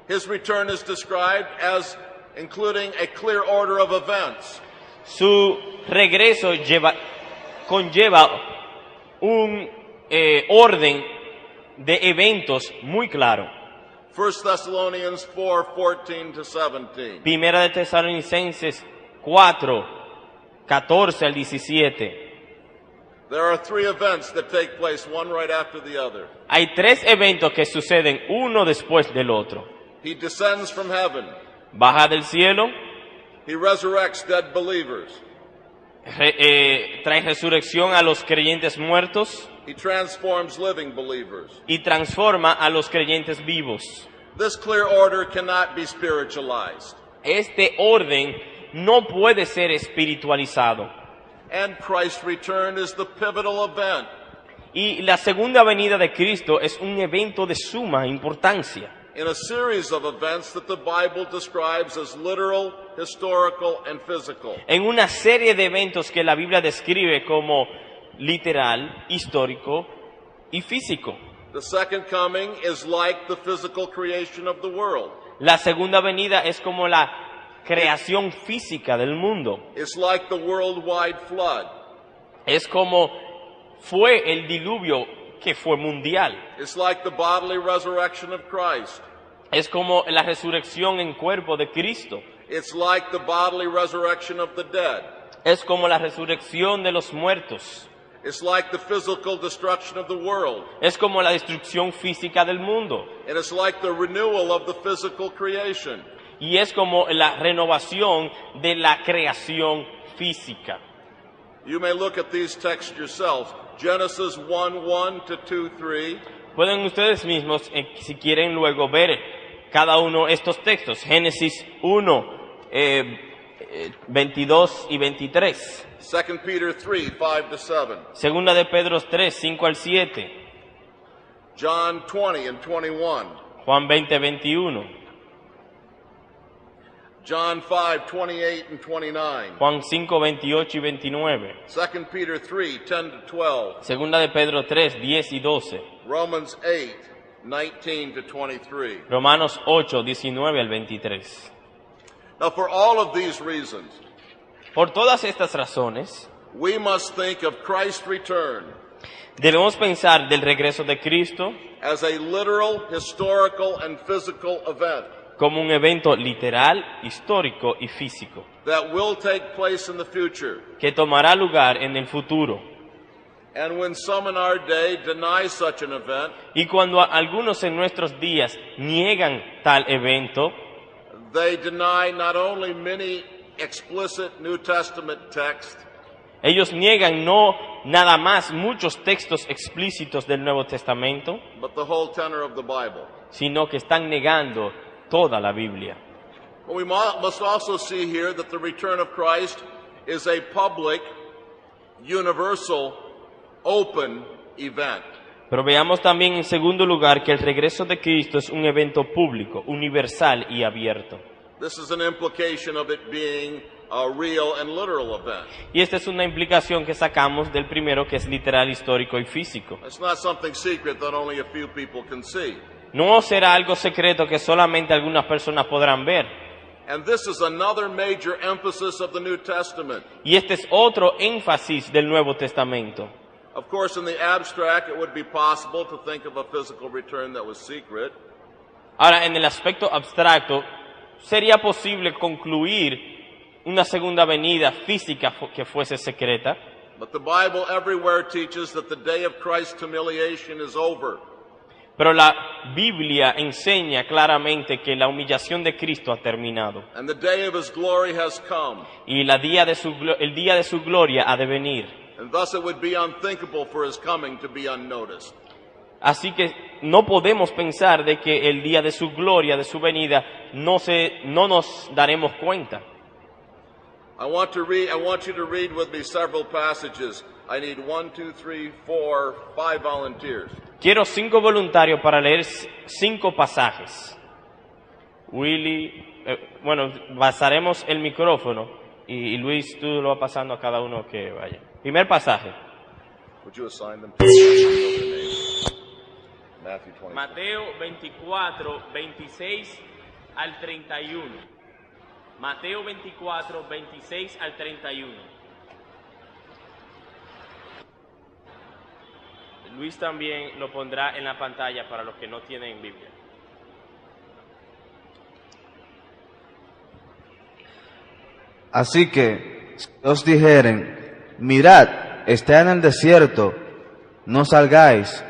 S1: His return is described as including a clear order of events.
S2: Su regreso conlleva un orden de eventos muy claro.
S1: 1 Thessalonians 4:14-17.
S2: Primera de Tesalonicenses 4:14 al 17.
S1: There are three events that take place, one right after the other.
S2: Hay tres eventos que suceden uno después del otro.
S1: He descends from heaven.
S2: Baja del cielo,
S1: He resurrects dead believers.
S2: trae resurrección a los creyentes muertos
S1: He transforms living believers.
S2: y transforma a los creyentes vivos.
S1: This clear order cannot be spiritualized.
S2: Este orden no puede ser espiritualizado.
S1: And Christ's return is the pivotal event.
S2: Y la segunda venida de Cristo es un evento de suma importancia
S1: In a series of events that the Bible describes as literal, historical, and physical.
S2: en una serie de eventos que la Biblia describe como literal, histórico y físico.
S1: The second coming is like the physical creation of the world.
S2: La segunda venida es como la creación física del mundo.
S1: It's like the worldwide flood.
S2: Es como fue el diluvio que fue mundial.
S1: It's like the bodily resurrection of Christ.
S2: Es como la resurrección en cuerpo de Cristo.
S1: It's like the bodily resurrection of the dead.
S2: Es como la resurrección de los muertos.
S1: It's like the physical destruction of the world.
S2: Es como la destrucción física del mundo.
S1: And it's like the renewal of the physical creation.
S2: Y es como la renovación de la creación física.
S1: You may look at these texts yourselves. Genesis 1:1 to 2:3.
S2: Pueden ustedes mismos, si quieren luego ver cada uno de estos textos. Génesis 1, 22 y 23.
S1: 2 Peter 3:5 to 7.
S2: Segunda de Pedro 3, 5 al 7.
S1: John 20 and 21.
S2: Juan 20, 21.
S1: John 5:28 and 29.
S2: Juan 5, 28 y 29.
S1: 2 Peter 3:10 to 12.
S2: Segunda de Pedro 3, 10 y 12.
S1: Romans 8:19 to 23.
S2: Romanos 8, 19 al 23.
S1: Now for all of these reasons,
S2: Por todas estas razones,
S1: we must think of Christ's return
S2: debemos pensar del regreso de Cristo
S1: as a literal, historical, and physical event
S2: como un evento literal, histórico y físico,
S1: that will take place in the future.
S2: que tomará lugar en el futuro.
S1: And when some in our day deny such an event,
S2: Y cuando algunos en nuestros días niegan tal evento,
S1: they deny not only many explicit New Testament texts,
S2: ellos niegan no nada más muchos textos explícitos del Nuevo Testamento,
S1: but the whole tenor of the Bible.
S2: sino que están negando toda la Biblia.
S1: But we must also see here that the return of Christ is a public, universal, open event.
S2: Pero veamos también en segundo lugar que el regreso de Cristo es un evento público, universal y abierto.
S1: This is an implication of it being a real and literal event.
S2: Y esta es una implicación que sacamos del primero, que es literal, histórico y físico.
S1: It's not something secret that only a few people can see.
S2: No será algo secreto que solamente algunas personas podrán ver.
S1: And this is another major emphasis of the New Testament.
S2: Y este es otro énfasis del Nuevo Testamento.
S1: Of course, in the abstract, it would be possible to think of a physical return that was secret.
S2: Ahora, en el aspecto abstracto, sería posible concluir una segunda venida física que fuese secreta,
S1: But the Bible everywhere teaches that the day of Christ's humiliation is over.
S2: pero la Biblia enseña claramente que la humillación de Cristo ha terminado
S1: And the day of his glory has come.
S2: y el día de su gloria ha de venir.
S1: And thus it would be unthinkable for his coming to be unnoticed.
S2: Así que no podemos pensar de que el día de su gloria, de su venida, no nos daremos cuenta.
S1: I want you to read with me several passages. I need 1, 2, 3, 4, 5 volunteers.
S2: Quiero 5 voluntarios para leer 5 pasajes. Pasaremos el micrófono y Luis, tú lo vas pasando a cada uno que vaya. Primer pasaje.
S1: Would you assign them to me? Matthew 24.
S2: Mateo 24, 26 al 31. Mateo 24, 26 al 31. Luis también lo pondrá en la pantalla para los que no tienen Biblia.
S6: Así que, si os dijeren, mirad, está en el desierto, no salgáis,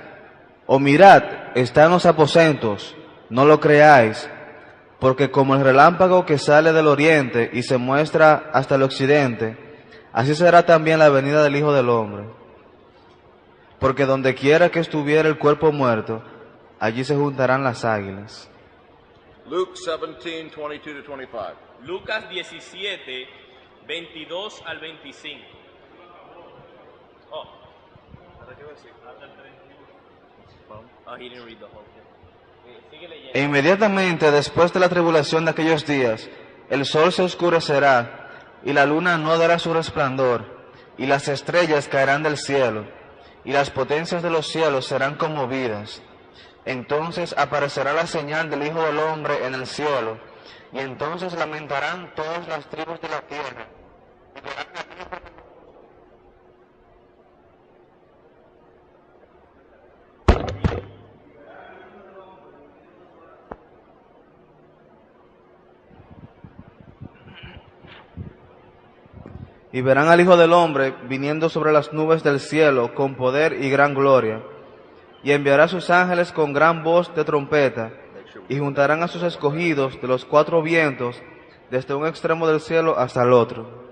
S6: o mirad, está en los aposentos, no lo creáis, porque como el relámpago que sale del oriente y se muestra hasta el occidente, así será también la venida del Hijo del Hombre. Porque donde quiera que estuviera el cuerpo muerto, allí se juntarán las águilas.
S1: Luke 17, 22 to 25.
S2: Lucas 17, 22 al 25. He didn't read the whole thing. Sigue leyendo.
S6: E inmediatamente después de la tribulación de aquellos días, el sol se oscurecerá, y la luna no dará su resplandor, y las estrellas caerán del cielo, y las potencias de los cielos serán conmovidas. Entonces aparecerá la señal del Hijo del Hombre en el cielo, y entonces lamentarán todas las tribus de la tierra. y verán al Hijo del Hombre viniendo sobre las nubes del cielo con poder y gran gloria, y enviará a sus ángeles con gran voz de trompeta, y juntarán a sus escogidos de los cuatro vientos, desde un extremo del cielo hasta el otro.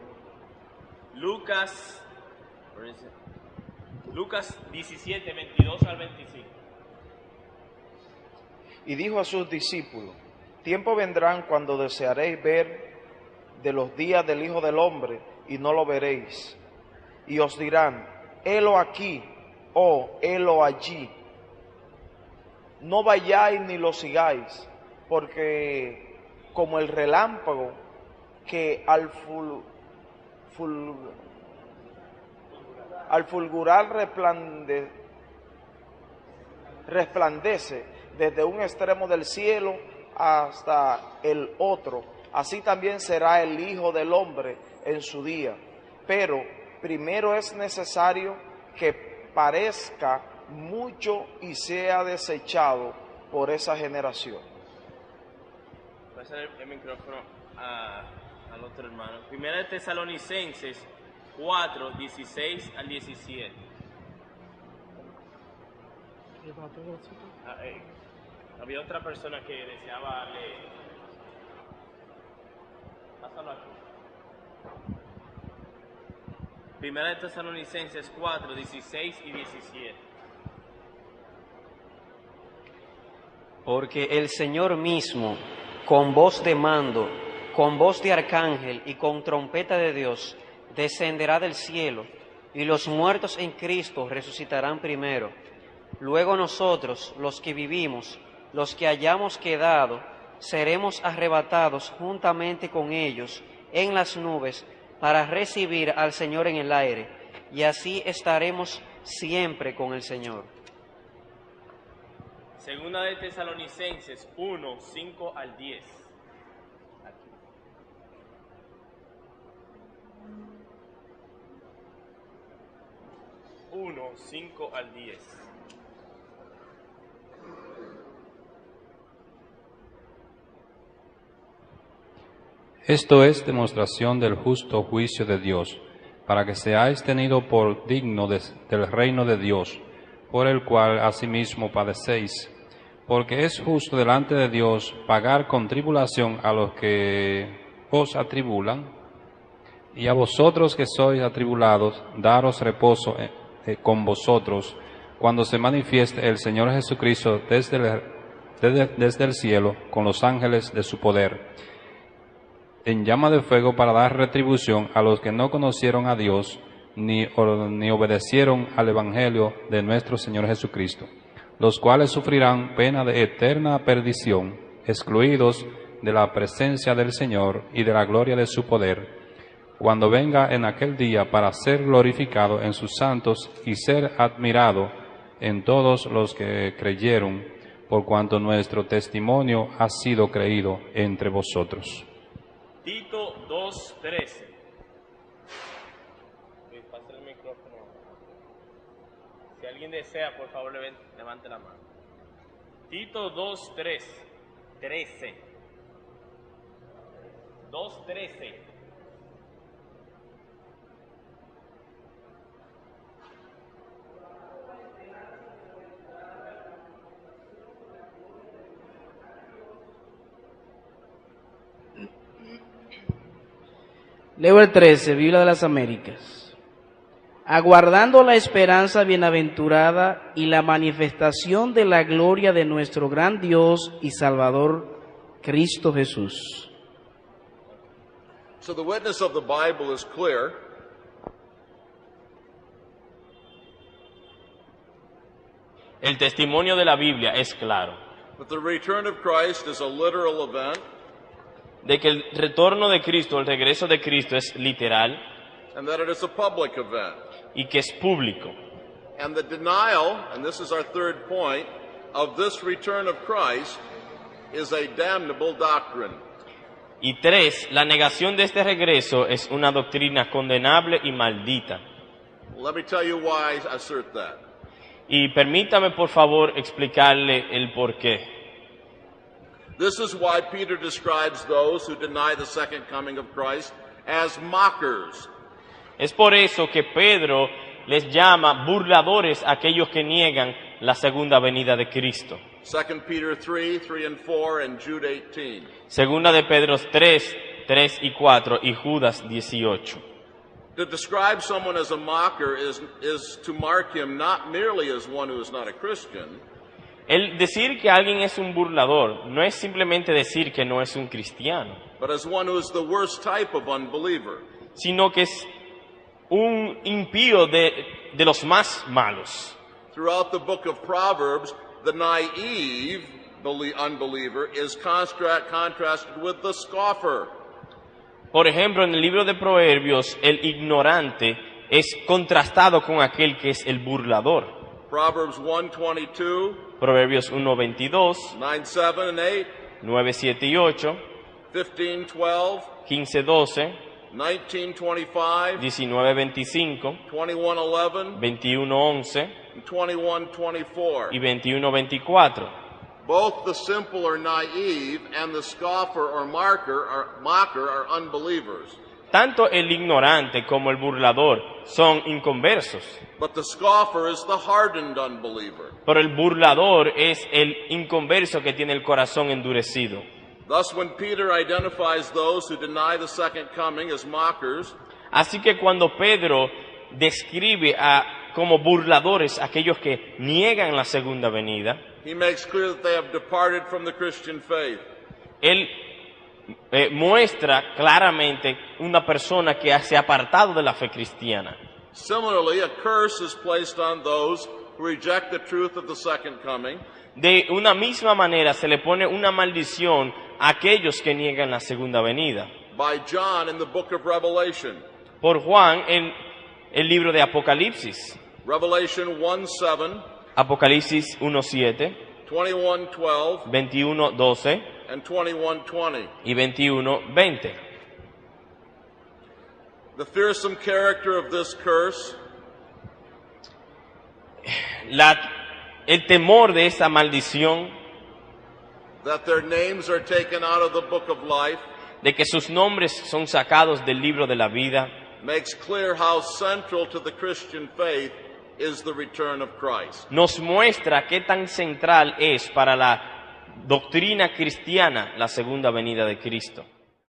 S2: Lucas 17, 22 al 25.
S4: Y dijo a sus discípulos: tiempo vendrán cuando desearéis ver de los días del Hijo del Hombre, y no lo veréis. Y os dirán: helo aquí, o helo allí. No vayáis ni lo sigáis, porque como el relámpago que al fulgurar resplandece desde un extremo del cielo hasta el otro, así también será el Hijo del Hombre en su día. Pero primero es necesario que parezca mucho y sea desechado por esa generación.
S2: Pasa el micrófono al otro hermano. Primera de Tesalonicenses 4, 16 al 17. Había otra persona que deseaba leer. Pásalo aquí. Primera de Tesalonicenses 4, 16 y 17.
S7: Porque el Señor mismo, con voz de mando, con voz de arcángel y con trompeta de Dios, descenderá del cielo, y los muertos en Cristo resucitarán primero. Luego nosotros, los que vivimos, los que hayamos quedado, seremos arrebatados juntamente con ellos en las nubes para recibir al Señor en el aire, y así estaremos siempre con el Señor.
S2: Segunda de Tesalonicenses 1, 5 al 10. Aquí. 1, 5 al 10.
S8: Esto es demostración del justo juicio de Dios, para que seáis tenidos por digno del reino de Dios, por el cual asimismo padecéis, porque es justo delante de Dios pagar con tribulación a los que os atribulan, y a vosotros que sois atribulados, daros reposo con vosotros, cuando se manifieste el Señor Jesucristo desde el cielo, con los ángeles de su poder, en llama de fuego, para dar retribución a los que no conocieron a Dios, ni obedecieron al Evangelio de nuestro Señor Jesucristo, los cuales sufrirán pena de eterna perdición, excluidos de la presencia del Señor y de la gloria de su poder, cuando venga en aquel día para ser glorificado en sus santos y ser admirado en todos los que creyeron, por cuanto nuestro testimonio ha sido creído entre vosotros.
S2: Tito 2:13. Pasa el micrófono. Si alguien desea, por favor, levante la mano. Tito 2:13. 2:13.
S9: Leo el 13, Biblia de las Américas. Aguardando la esperanza bienaventurada y la manifestación de la gloria de nuestro gran Dios y Salvador, Cristo Jesús.
S1: So the witness of the Bible is clear.
S2: El testimonio de la Biblia es claro,
S1: That the return of Christ is a literal event,
S2: de que el retorno de Cristo, el regreso de Cristo es literal
S1: and that it is a public event.
S2: y que es público.
S1: And the denial, and this is our third point, of this return of Christ is a damnable doctrine.
S2: Y 3, la negación de este regreso es una doctrina condenable y maldita.
S1: Let me tell you why I assert that.
S2: Y permítame, por favor, explicarle el porqué.
S1: This is why Peter describes those who deny the second coming of Christ as mockers.
S2: Es por eso que Pedro les llama burladores a aquellos que niegan la segunda venida de Cristo.
S1: 2 Peter 3 and 4, and Jude 18.
S2: Segunda de Pedro 3, 3 y 4 y Judas 18.
S1: To describe someone as a mocker is to mark him not merely as one who is not a Christian,
S2: El decir que alguien es un burlador no es simplemente decir que no es un cristiano,
S1: but as one who is the worst type of unbeliever.
S2: sino que es un impío de los más malos.
S1: Throughout the book of Proverbs, the naive unbeliever is contrasted with the scoffer.
S2: Por ejemplo, en el libro de Proverbios, el ignorante es contrastado con aquel que es el burlador.
S1: Proverbs 1:22,
S2: Proverbios 1:22,
S1: 9:7 and 8,
S2: 9:7 y 8,
S1: 15:12,
S2: 15:12,
S1: 19:25,
S2: 19:25,
S1: 21:11,
S2: 21:11
S1: and 21:24.
S2: y 21:24.
S1: Both the simple or naive and the scoffer or mocker are unbelievers.
S2: Tanto el ignorante como el burlador son inconversos,
S1: But the scoffer is the hardened unbeliever.
S2: pero el burlador es el inconverso que tiene el corazón endurecido.
S1: Thus, when Peter identifies those who deny the second coming as mockers,
S2: Así que cuando Pedro describe como burladores a aquellos que niegan la segunda venida,
S1: he makes clear that they have departed from the Christian faith.
S2: él muestra claramente una persona que se ha apartado de la fe cristiana.
S1: Similarly, a curse is placed on those who reject the truth of the second coming,
S2: De una misma manera se le pone una maldición a aquellos que niegan la segunda venida.
S1: by John in the book of Revelation.
S2: Por Juan en el libro de Apocalipsis.
S1: Revelation 1:7,
S2: Apocalipsis 1:7,
S1: 21:12,
S2: 21:12
S1: and 21:20.
S2: y 21:20.
S1: The fearsome character of this curse
S2: El temor de esa maldición,
S1: that their names are taken out of the book of life,
S2: de que sus nombres son sacados del libro de la vida,
S1: makes clear how central to the Christian faith is the return of Christ.
S2: nos muestra qué tan central es para la doctrina cristiana la segunda venida de Cristo.